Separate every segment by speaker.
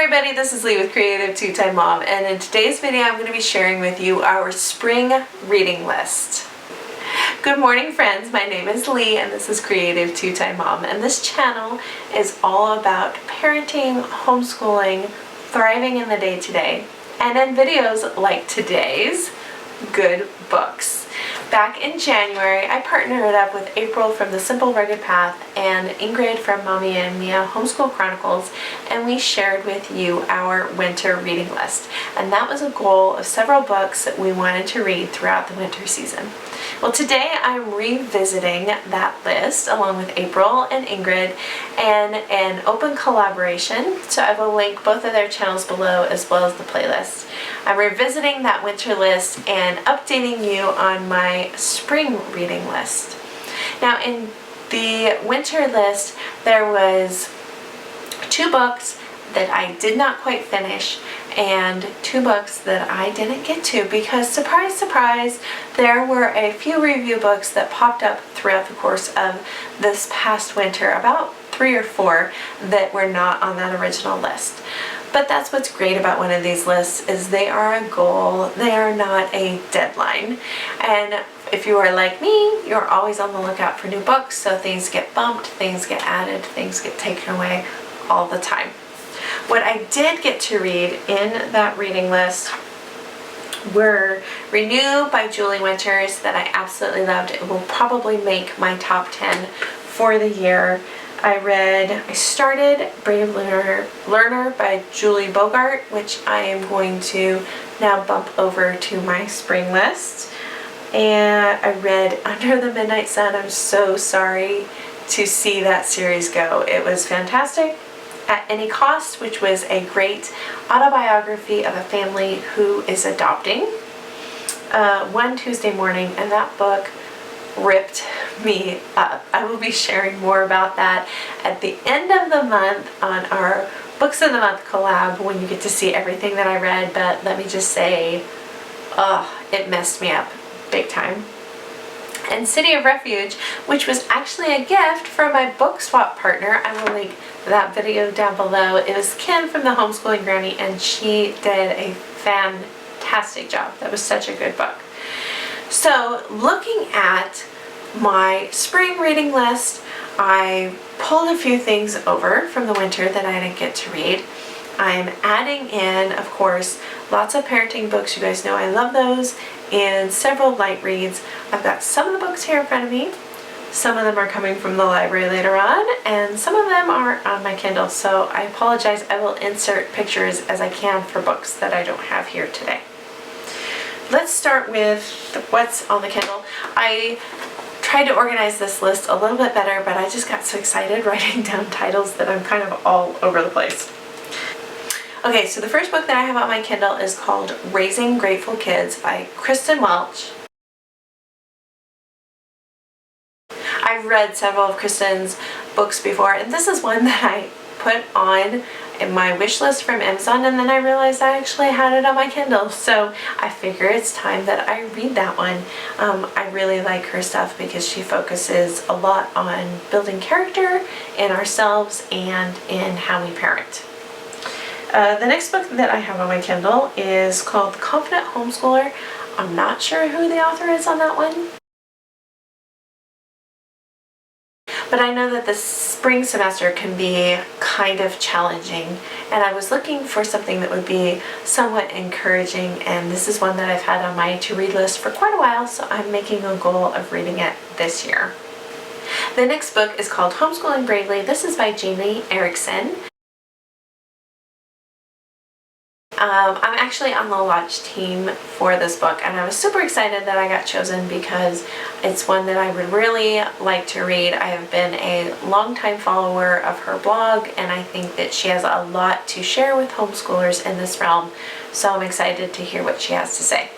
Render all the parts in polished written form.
Speaker 1: everybody, this is Lee with Creative2xmom, and in today's video I'm going to be sharing with you our spring reading list. Good morning friends, my name is Lee and this is Creative2xmom, and this channel is all about parenting, homeschooling, thriving in the day-to-day, and in videos like today's, good books. Back in January, I partnered up with April from The Simple Rugged Path and Ingrid from Mommy and Mia Homeschool Chronicles, and we shared with you our winter reading list. And that was a goal of several books that we wanted to read throughout the winter season. Well, today I'm revisiting that list along with April and Ingrid and an open collaboration, so I will link both of their channels below as well as the playlist. I'm revisiting that winter list and updating you on my spring reading list. Now in the winter list there was 2 books that I did not quite finish and 2 books that I didn't get to because, surprise surprise, there were a few review books that popped up throughout the course of this past winter, about 3 or 4 that were not on that original list. But that's what's great about one of these lists, is they are a goal, they are not a deadline. And if you are like me, you're always on the lookout for new books, so things get bumped, things get added, things get taken away all the time. What I did get to read in that reading list were Renew by Julie Winters, that I absolutely loved. It will probably make my top 10 for the year. I started Brave Learner by Julie Bogart, which I am going to now bump over to my spring list. And I read Under the Midnight Sun. I'm so sorry to see that series go. It was fantastic. At Any Cost, which was a great autobiography of a family who is adopting. One Tuesday Morning, and that book ripped me up. I will be sharing more about that at the end of the month on our Books of the Month collab when you get to see everything that I read, but let me just say, it messed me up big time. And City of Refuge, which was actually a gift from my book swap partner. I will link that video down below. It was Kim from the Homeschooling Granny, and she did a fantastic job. That was such a good book. So looking at my spring reading list, I pulled a few things over from the winter that I didn't get to read. I'm adding in, of course, lots of parenting books. You guys know I love those, and several light reads. I've got some of the books here in front of me. Some of them are coming from the library later on, and some of them are on my Kindle, so I apologize. I will insert pictures as I can for books that I don't have here today. Let's start with what's on the Kindle. I tried to organize this list a little bit better, but I just got so excited writing down titles that I'm kind of all over the place. Okay, so the first book that I have on my Kindle is called Raising Grateful Kids by Kristen Welch. I've read several of Kristen's books before, and this is one that I put on in my wish list from Amazon, and then I realized I actually had it on my Kindle, so I figure it's time that I read that one. I really like her stuff because she focuses a lot on building character in ourselves and in how we parent. The next book that I have on my Kindle is called Confident Homeschooler. I'm not sure who the author is on that one, but I know that the spring semester can be kind of challenging, and I was looking for something that would be somewhat encouraging, and this is one that I've had on my to-read list for quite a while, so I'm making a goal of reading it this year. The next book is called Homeschooling Bravely. This is by Jamie Erickson. I'm actually on the launch team for this book, and I was super excited that I got chosen because it's one that I would really like to read. I have been a longtime follower of her blog, and I think that she has a lot to share with homeschoolers in this realm, so I'm excited to hear what she has to say.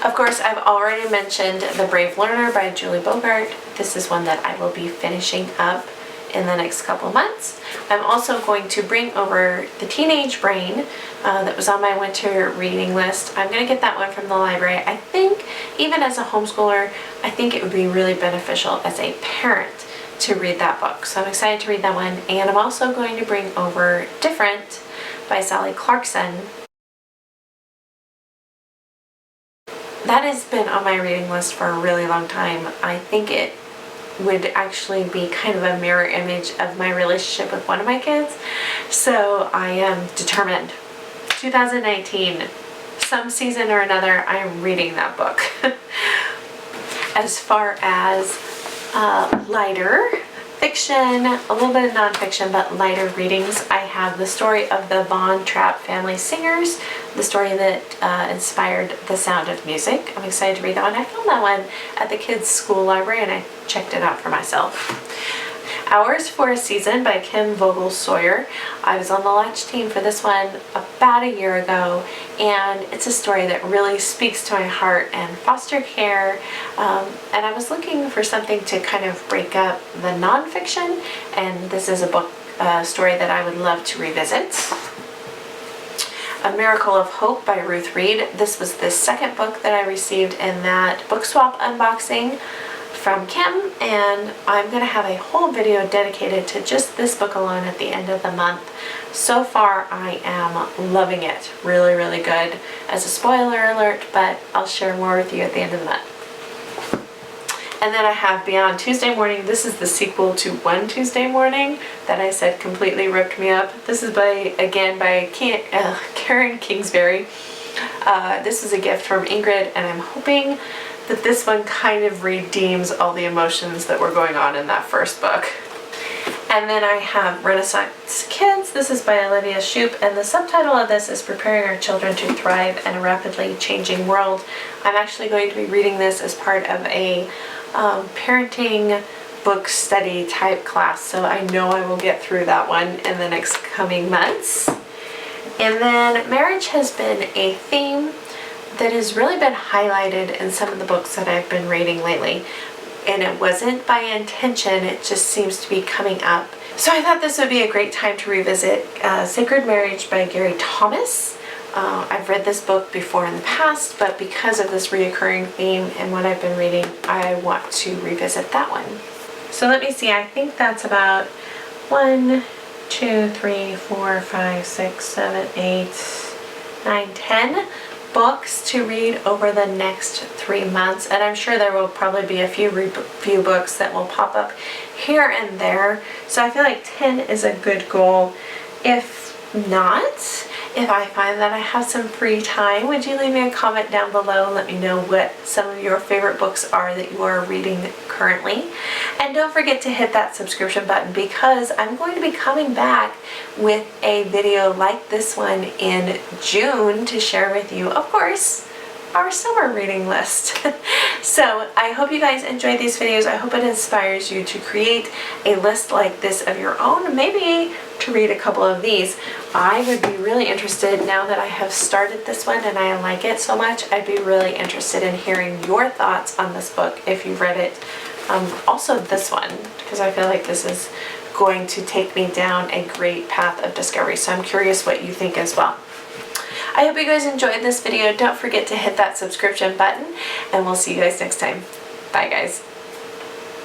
Speaker 1: Of course, I've already mentioned The Brave Learner by Julie Bogart. This is one that I will be finishing up in the next couple of months. I'm also going to bring over The Teenage Brain that was on my winter reading list. I'm going to get that one from the library. I think even as a homeschooler, I think it would be really beneficial as a parent to read that book. So I'm excited to read that one, and I'm also going to bring over Different by Sally Clarkson. That has been on my reading list for a really long time. I think it would actually be kind of a mirror image of my relationship with one of my kids. So I am determined. 2019, some season or another, I am reading that book. As far as lighter fiction, a little bit of nonfiction, but lighter readings, I have the story of the Von Trapp family singers, the story that inspired The Sound of Music. I'm excited to read that one. I found that one at the kids' school library and I checked it out for myself. Hours for a Season by Kim Vogel-Sawyer. I was on the launch team for this one about a year ago, and it's a story that really speaks to my heart and foster care, and I was looking for something to kind of break up the nonfiction, and this is a book story that I would love to revisit. A Miracle of Hope by Ruth Reed. This was the second book that I received in that book swap unboxing from Kim, and I'm going to have a whole video dedicated to just this book alone at the end of the month. So far I am loving it. Really, really good. As a spoiler alert, but I'll share more with you at the end of the month. And then I have Beyond Tuesday Morning. This is the sequel to One Tuesday Morning that I said completely ripped me up. This is by Karen Kingsbury. This is a gift from Ingrid, and I'm hoping that this one kind of redeems all the emotions that were going on in that first book. And then I have Renaissance Kids. This is by Olivia Shoup, and the subtitle of this is Preparing Our Children to Thrive in a Rapidly Changing World. I'm actually going to be reading this as part of a parenting book study type class, so I know I will get through that one in the next coming months. And then marriage has been a theme that has really been highlighted in some of the books that I've been reading lately. And it wasn't by intention, it just seems to be coming up. So I thought this would be a great time to revisit Sacred Marriage by Gary Thomas. I've read this book before in the past, but because of this reoccurring theme and what I've been reading, I want to revisit that one. So let me see, I think that's about 1, 2, 3, 4, 5, 6, 7, 8, 9, 10 books to read over the next 3 months, and I'm sure there will probably be a few books that will pop up here and there, so I feel like 10 is a good goal. If not, if I find that I have some free time, would you leave me a comment down below and let me know what some of your favorite books are that you are reading currently. And don't forget to hit that subscription button, because I'm going to be coming back with a video like this one in June to share with you, of course, our summer reading list. So I hope you guys enjoyed these videos. I hope it inspires you to create a list like this of your own, maybe to read a couple of these. I would be really interested, now that I have started this one and I like it so much, I'd be really interested in hearing your thoughts on this book if you've read it. Also this one, because I feel like this is going to take me down a great path of discovery, so I'm curious what you think as well. I hope you guys enjoyed this video. Don't forget to hit that subscription button, and we'll see you guys next time. Bye guys.